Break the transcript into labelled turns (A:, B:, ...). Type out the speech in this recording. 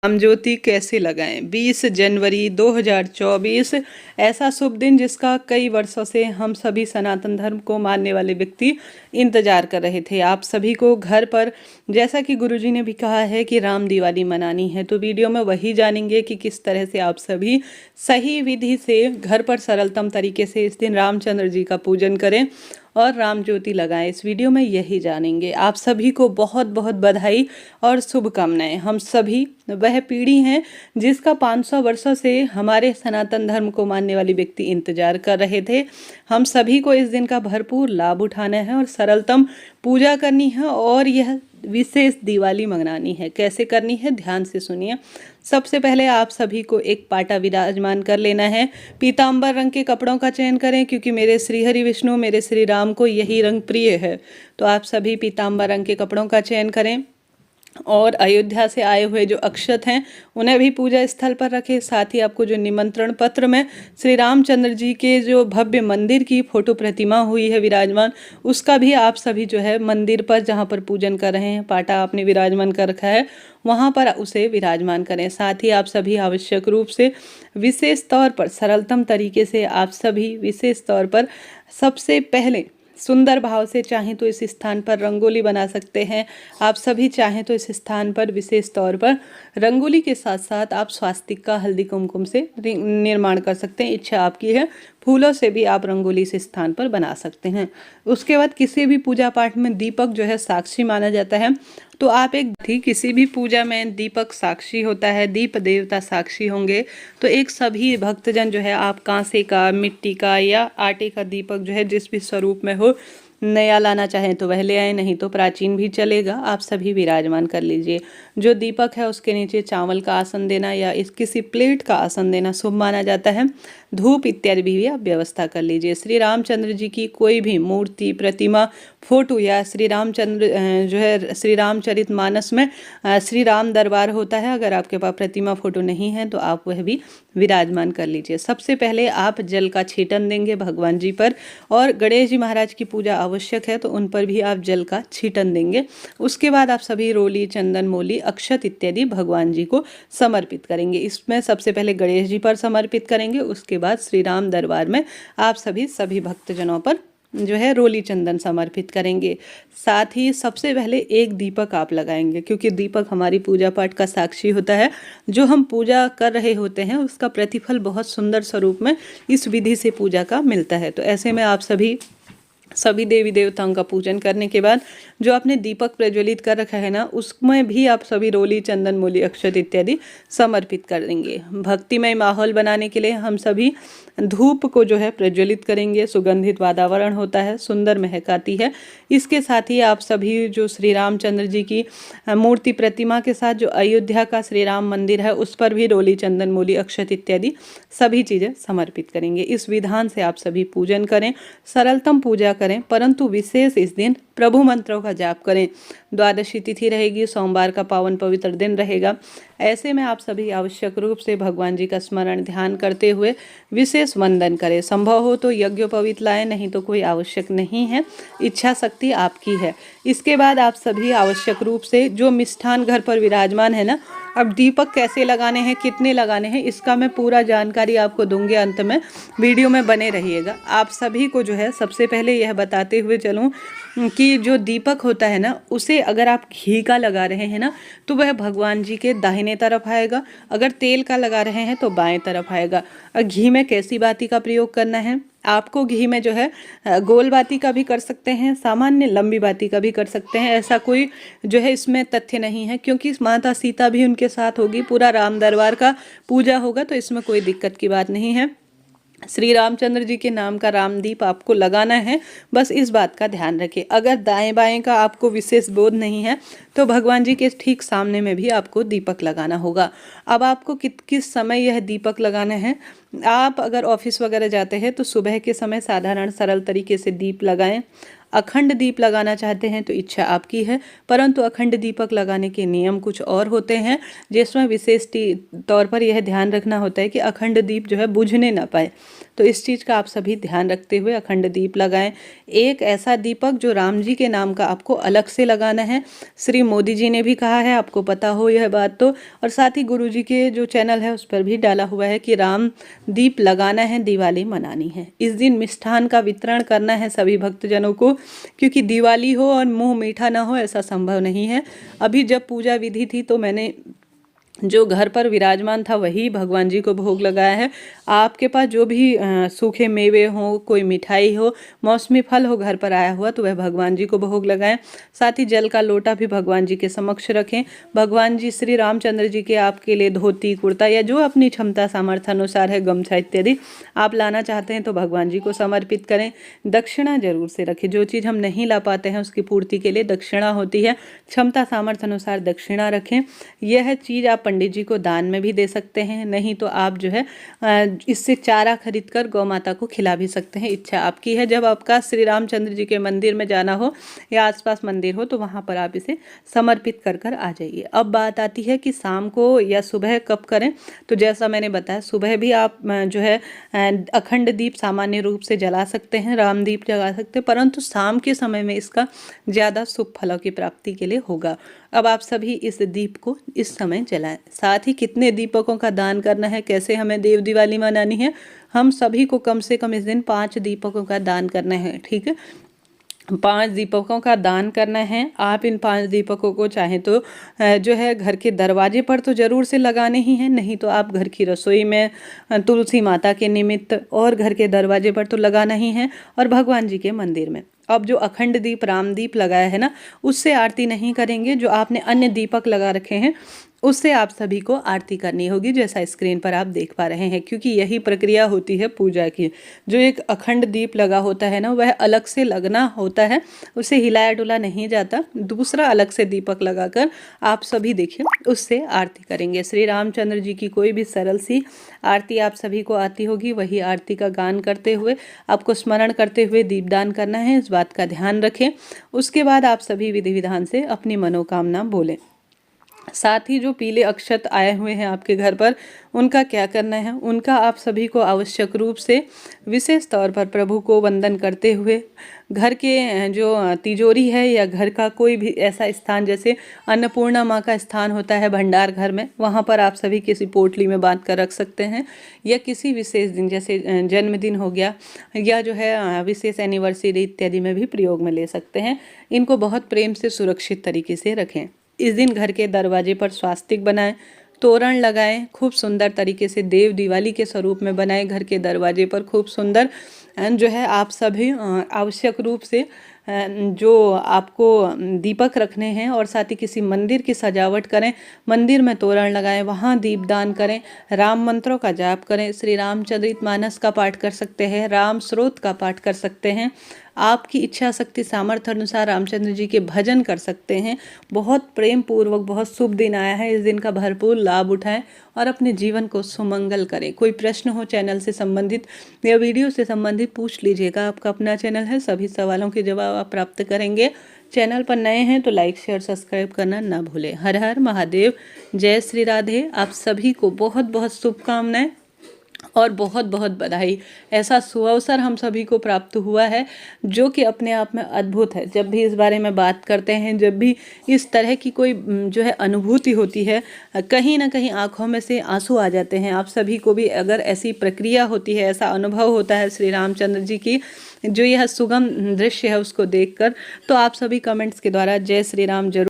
A: राम ज्योति कैसे लगाएं? 20 जनवरी 2024 ऐसा शुभ दिन जिसका कई वर्षों से हम सभी सनातन धर्म को मानने वाले व्यक्ति इंतजार कर रहे थे। आप सभी को घर पर, जैसा कि गुरुजी ने भी कहा है कि राम दिवाली मनानी है, तो वीडियो में वही जानेंगे कि किस तरह से आप सभी सही विधि से घर पर सरलतम तरीके से इस दिन रामचंद्र जी का पूजन करें और राम ज्योति लगाएं। इस वीडियो में यही जानेंगे। आप सभी को बहुत बहुत बधाई और शुभकामनाएं। हम सभी वह पीढ़ी हैं जिसका 500 वर्षों से हमारे सनातन धर्म को मानने वाले व्यक्ति इंतजार कर रहे थे। हम सभी को इस दिन का भरपूर लाभ उठाना है और सरलतम पूजा करनी है और यह विशेष दिवाली मनानी है। कैसे करनी है, ध्यान से सुनिए। सबसे पहले आप सभी को एक पाटा विराजमान कर लेना है। पीतांबर रंग के कपड़ों का चयन करें, क्योंकि मेरे श्री हरि विष्णु, मेरे श्री राम को यही रंग प्रिय है। तो आप सभी पीतांबर रंग के कपड़ों का चयन करें और अयोध्या से आए हुए जो अक्षत हैं उन्हें भी पूजा स्थल पर रखें। साथ ही आपको जो निमंत्रण पत्र में श्री रामचंद्र जी के जो भव्य मंदिर की फोटो प्रतिमा हुई है विराजमान, उसका भी आप सभी जो है मंदिर पर जहाँ पर पूजन कर रहे हैं, पाटा आपने विराजमान कर रखा है, वहाँ पर उसे विराजमान करें। साथ ही आप सभी आवश्यक रूप से विशेष तौर पर सरलतम तरीके से आप सभी विशेष तौर पर सबसे पहले सुंदर भाव से चाहें तो इस स्थान पर रंगोली बना सकते हैं। आप सभी चाहें तो इस स्थान पर विशेष तौर पर रंगोली के साथ साथ आप स्वास्तिक का हल्दी कुमकुम से निर्माण कर सकते हैं, इच्छा आपकी है। फूलों से भी आप रंगोली इस स्थान पर बना सकते हैं। उसके बाद किसी भी पूजा पाठ में दीपक जो है साक्षी माना जाता है, तो आप एक थी किसी भी पूजा में दीपक साक्षी होता है, दीप देवता साक्षी होंगे। तो एक सभी भक्तजन जो है आप कांसे का, मिट्टी का या आटे का दीपक जो है जिस भी स्वरूप में हो, नया लाना चाहें तो वह ले आए, नहीं तो प्राचीन भी चलेगा, आप सभी विराजमान कर लीजिए। जो दीपक है उसके नीचे चावल का आसन देना या इस किसी प्लेट का आसन देना शुभ माना जाता है। धूप इत्यादि भी आप व्यवस्था कर लीजिए। श्री रामचंद्र जी की कोई भी मूर्ति, प्रतिमा, फोटो या श्री रामचंद्र जो है श्री रामचरित मानस में श्री राम दरबार होता है, अगर आपके पास प्रतिमा फोटो नहीं है तो आप वह भी विराजमान कर लीजिए। सबसे पहले आप जल का छीटन देंगे भगवान जी पर, और गणेश जी महाराज की पूजा आवश्यक है तो उन पर भी आप जल का छीटन देंगे। उसके बाद आप सभी रोली, चंदन, मोली, अक्षत इत्यादि भगवान जी को समर्पित करेंगे। इसमें सबसे पहले गणेश जी पर समर्पित करेंगे, उसके बाद श्री राम दरबार में आप सभी भक्तजनों पर जो है रोली चंदन समर्पित करेंगे। साथ ही सबसे पहले एक दीपक आप लगाएंगे, क्योंकि दीपक हमारी पूजा पाठ का साक्षी होता है। जो हम पूजा कर रहे होते हैं उसका प्रतिफल बहुत सुंदर स्वरूप में इस विधि से पूजा का मिलता है। तो ऐसे में आप सभी देवी देवताओं का पूजन करने के बाद जो आपने दीपक प्रज्वलित कर रखा है ना, उसमें भी आप सभी रोली, चंदन, मूली, अक्षत इत्यादि समर्पित कर देंगे। भक्तिमय माहौल बनाने के लिए हम सभी धूप को जो है प्रज्वलित करेंगे। सुगंधित वातावरण होता है, सुंदर महक आती है। इसके साथ ही आप सभी जो श्री रामचंद्र जी की मूर्ति प्रतिमा के साथ जो अयोध्या का श्री राम मंदिर है उस पर भी रोली, चंदन, मूली, अक्षत इत्यादि सभी चीज़ें समर्पित करेंगे। इस विधान से आप सभी पूजन करें, सरलतम पूजा करें, परंतु विशेष इस दिन प्रभु मंत्रों का जाप करें। द्वादशी तिथि रहेगी, सोमवार का पावन पवित्र दिन रहेगा। ऐसे में आप सभी आवश्यक रूप से भगवान जी का स्मरण ध्यान करते हुए विशेष वंदन करें। संभव हो तो यज्ञोपवीत लाएं, नहीं तो कोई आवश्यक नहीं है, इच्छा शक्ति आपकी है। इसके बाद आप सभी आवश्यक रूप से जो मिष्ठान घर पर विराजमान है ना, अब दीपक कैसे लगाने हैं, कितने लगाने हैं, इसका मैं पूरा जानकारी आपको दूंगी। अंत में वीडियो में बने रहिएगा। आप सभी को जो है सबसे पहले यह बताते हुए चलूं कि जो दीपक होता है ना, उसे अगर आप घी का लगा रहे हैं ना तो वह भगवान जी के दाहिने तरफ आएगा, अगर तेल का लगा रहे हैं तो बाएं तरफ आएगा। और घी में कैसी बाती का प्रयोग करना है, आपको घी में जो है गोल बाती का भी कर सकते हैं, सामान्य लंबी बाती का भी कर सकते हैं। ऐसा कोई जो है इसमें तथ्य नहीं है, क्योंकि माता सीता भी उनके साथ होगी, पूरा राम दरबार का पूजा होगा, तो इसमें कोई दिक्कत की बात नहीं है। श्री रामचंद्र जी के नाम का रामदीप आपको लगाना है, बस इस बात का ध्यान रखें। अगर दाएं बाएं का आपको विशेष बोध नहीं है तो भगवान जी के ठीक सामने में भी आपको दीपक लगाना होगा। अब आपको किस समय यह दीपक लगाना है, आप अगर ऑफिस वगैरह जाते हैं तो सुबह के समय साधारण सरल तरीके से दीप लगाएं। अखंड दीप लगाना चाहते हैं तो इच्छा आपकी है, परंतु अखंड दीपक लगाने के नियम कुछ और होते हैं, जिसमें विशेष तौर पर यह ध्यान रखना होता है कि अखंड दीप जो है बुझने ना पाए। तो इस चीज़ का आप सभी ध्यान रखते हुए अखंड दीप लगाएं। एक ऐसा दीपक जो राम जी के नाम का आपको अलग से लगाना है। श्री मोदी जी ने भी कहा है, आपको पता हो यह बात तो, और साथ ही गुरु जी के जो चैनल है उस पर भी डाला हुआ है कि राम दीप लगाना है, दिवाली मनानी है। इस दिन मिष्ठान का वितरण करना है सभी भक्तजनों को, क्योंकि दिवाली हो और मुंह मीठा ना हो ऐसा संभव नहीं है। अभी जब पूजा विधि थी तो मैंने जो घर पर विराजमान था वही भगवान जी को भोग लगाया है। आपके पास जो भी सूखे मेवे हो, कोई मिठाई हो, मौसमी फल हो घर पर आया हुआ तो वह भगवान जी को भोग लगाएं। साथ ही जल का लोटा भी भगवान जी के समक्ष रखें। भगवान जी श्री रामचंद्र जी के आपके लिए धोती कुर्ता या जो अपनी क्षमता सामर्थ्य अनुसार है, गमछा इत्यादि आप लाना चाहते हैं तो भगवान जी को समर्पित करें। दक्षिणा जरूर से रखें। जो चीज़ हम नहीं ला पाते हैं उसकी पूर्ति के लिए दक्षिणा होती है, क्षमता सामर्थ्य अनुसार दक्षिणा रखें। यह चीज़ आप पंडित जी को दान में भी दे सकते हैं, नहीं तो आप जो है इससे चारा खरीद कर गौ माता को खिला भी सकते हैं, इच्छा आपकी है। जब आपका श्री रामचंद्र जी के मंदिर में जाना हो या आसपास मंदिर हो तो वहाँ पर आप इसे समर्पित कर कर आ जाइए। अब बात आती है कि शाम को या सुबह कब करें। तो जैसा मैंने बताया सुबह भी आप जो है अखंड दीप सामान्य रूप से जला सकते हैं, राम दीप जला सकते हैं, परंतु शाम के समय में इसका ज़्यादा शुभ फलों की प्राप्ति के लिए होगा। अब आप सभी इस दीप को इस समय जलाएं। साथ ही कितने दीपकों का दान करना है, कैसे हमें देव दिवाली मनानी है, हम सभी को कम से कम इस दिन 5 दीपकों का दान करना है। ठीक है, 5 दीपकों का दान करना है। आप इन 5 दीपकों को चाहें तो जो है घर के दरवाजे पर तो ज़रूर से लगाने ही हैं, नहीं तो आप घर की रसोई में तुलसी माता के निमित्त और घर के दरवाजे पर तो लगाना ही है, और भगवान जी के मंदिर में। अब जो अखंड दीप राम दीप लगाया है ना, उससे आरती नहीं करेंगे। जो आपने अन्य दीपक लगा रखे हैं उससे आप सभी को आरती करनी होगी, जैसा स्क्रीन पर आप देख पा रहे हैं, क्योंकि यही प्रक्रिया होती है पूजा की। जो एक अखंड दीप लगा होता है ना, वह अलग से लगना होता है, उसे हिलाया डुला नहीं जाता। दूसरा अलग से दीपक लगाकर आप सभी देखिए उससे आरती करेंगे। श्री रामचंद्र जी की कोई भी सरल सी आरती आप सभी को आती होगी, वही आरती का गान करते हुए आपको स्मरण करते हुए दीपदान करना है, इस बात का ध्यान रखें। उसके बाद आप सभी विधि विधान से अपनी मनोकामना बोलें। साथ ही जो पीले अक्षत आए हुए हैं आपके घर पर, उनका क्या करना है, उनका आप सभी को आवश्यक रूप से विशेष तौर पर प्रभु को वंदन करते हुए घर के जो तिजोरी है या घर का कोई भी ऐसा स्थान, जैसे अन्नपूर्णा माँ का स्थान होता है भंडार घर में, वहाँ पर आप सभी किसी पोटली में बांध कर रख सकते हैं, या किसी विशेष दिन जैसे जन्मदिन हो गया या जो है विशेष एनिवर्सरी इत्यादि में भी प्रयोग में ले सकते हैं। इनको बहुत प्रेम से सुरक्षित तरीके से रखें। इस दिन घर के दरवाजे पर स्वास्तिक बनाएं, तोरण लगाएं, खूब सुंदर तरीके से देव दिवाली के स्वरूप में बनाएं। घर के दरवाजे पर खूब सुंदर जो है आप सभी आवश्यक रूप से जो आपको दीपक रखने हैं, और साथ ही किसी मंदिर की सजावट करें, मंदिर में तोरण लगाएं, वहाँ दीपदान करें, राम मंत्रों का जाप करें, श्री रामचरितमानस का पाठ कर सकते हैं, राम स्रोत का पाठ कर सकते हैं, आपकी इच्छा शक्ति सामर्थ्य अनुसार रामचंद्र जी के भजन कर सकते हैं। बहुत प्रेम पूर्वक बहुत शुभ दिन आया है, इस दिन का भरपूर लाभ उठाएं और अपने जीवन को सुमंगल करें। कोई प्रश्न हो चैनल से संबंधित या वीडियो से संबंधित पूछ लीजिएगा, आपका अपना चैनल है, सभी सवालों के जवाब आप प्राप्त करेंगे। चैनल पर नए हैं तो लाइक शेयर सब्सक्राइब करना ना भूलें। हर हर महादेव, जय श्री राधे। आप सभी को बहुत बहुत शुभकामनाएं और बहुत बहुत बधाई। ऐसा सुअवसर हम सभी को प्राप्त हुआ है जो कि अपने आप में अद्भुत है। जब भी इस बारे में बात करते हैं, जब भी इस तरह की कोई जो है अनुभूति होती है, कहीं ना कहीं आंखों में से आंसू आ जाते हैं। आप सभी को भी अगर ऐसी प्रक्रिया होती है, ऐसा अनुभव होता है श्री रामचंद्र जी की जो यह सुगम दृश्य है उसको देखकर, तो आप सभी कमेंट्स के द्वारा जय श्री राम जरूर